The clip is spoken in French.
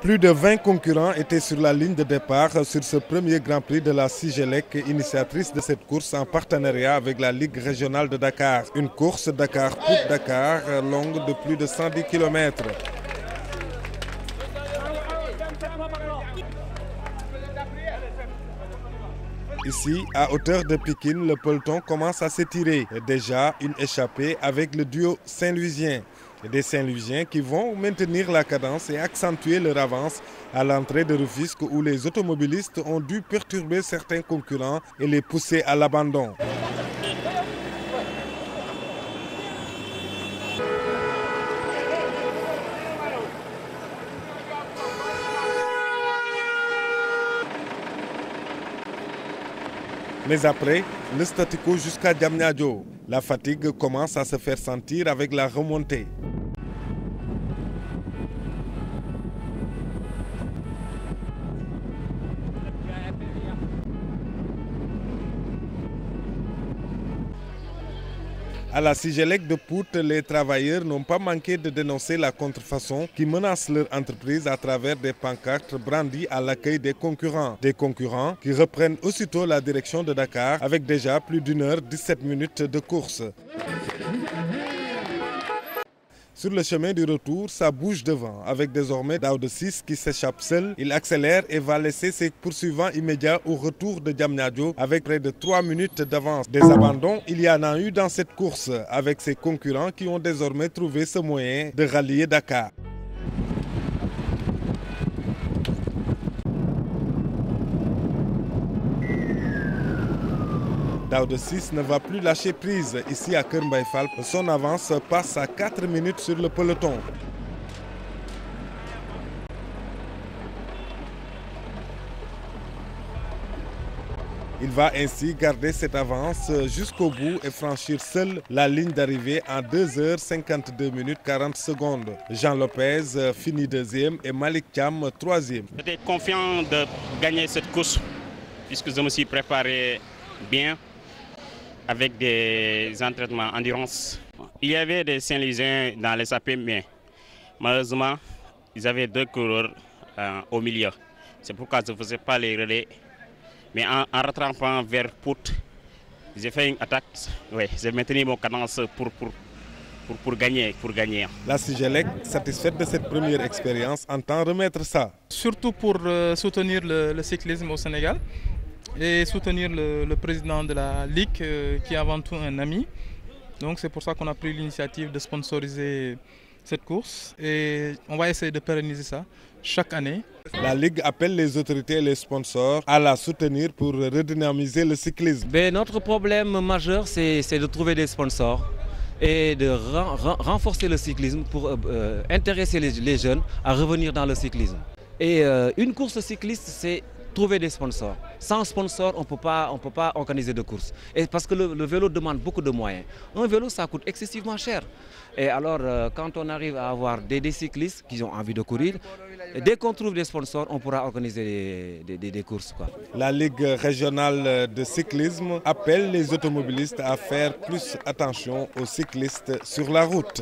Plus de 20 concurrents étaient sur la ligne de départ sur ce premier Grand Prix de la Sigelec, initiatrice de cette course en partenariat avec la Ligue régionale de Dakar. Une course Dakar-Pout-Dakar longue de plus de 110 km. Ici, à hauteur de Pikine, le peloton commence à s'étirer. Déjà, une échappée avec le duo Saint-Louisien. Des Saint-Louisiens qui vont maintenir la cadence et accentuer leur avance à l'entrée de Rufisque où les automobilistes ont dû perturber certains concurrents et les pousser à l'abandon. Mais après, le statu quo jusqu'à Diamniadio. La fatigue commence à se faire sentir avec la remontée. À la Sigelec de Pout, les travailleurs n'ont pas manqué de dénoncer la contrefaçon qui menace leur entreprise à travers des pancartes brandies à l'accueil des concurrents. Des concurrents qui reprennent aussitôt la direction de Dakar avec déjà plus d'une heure 17 minutes de course. Sur le chemin du retour, ça bouge devant, avec désormais Daouda Ciss qui s'échappe seul. Il accélère et va laisser ses poursuivants immédiats au retour de Diamniadio avec près de 3 minutes d'avance. Des abandons, il y en a eu dans cette course, avec ses concurrents qui ont désormais trouvé ce moyen de rallier Dakar. Daouda Ciss ne va plus lâcher prise. Ici à Keur Mbaye Fall, son avance passe à 4 minutes sur le peloton. Il va ainsi garder cette avance jusqu'au bout et franchir seul la ligne d'arrivée en 2h52 minutes 40 secondes. Jean Lopez finit deuxième et Malik Thiam troisième. J'étais confiant de gagner cette course puisque je me suis préparé bien avec des entraînements endurance. Il y avait des Saint-Louisiens dans les SAP, mais malheureusement, ils avaient 2 coureurs au milieu. C'est pourquoi je ne faisais pas les relais. Mais en rattrapant vers Pout, j'ai fait une attaque. Oui, j'ai maintenu mon cadence pour gagner. La Sigelec, satisfaite de cette première expérience, entend remettre ça. Surtout pour soutenir le cyclisme au Sénégal et soutenir le président de la Ligue qui est avant tout un ami. Donc c'est pour ça qu'on a pris l'initiative de sponsoriser cette course et on va essayer de pérenniser ça chaque année. La Ligue appelle les autorités et les sponsors à la soutenir pour redynamiser le cyclisme. Notre problème majeur, c'est de trouver des sponsors et de renforcer le cyclisme pour intéresser les jeunes à revenir dans le cyclisme. Et une course cycliste, c'est trouver des sponsors. Sans sponsor, on ne peut pas organiser de course. Et parce que le vélo demande beaucoup de moyens. Un vélo, ça coûte excessivement cher. Et alors, quand on arrive à avoir des cyclistes qui ont envie de courir, dès qu'on trouve des sponsors, on pourra organiser des courses, quoi. La Ligue régionale de cyclisme appelle les automobilistes à faire plus attention aux cyclistes sur la route.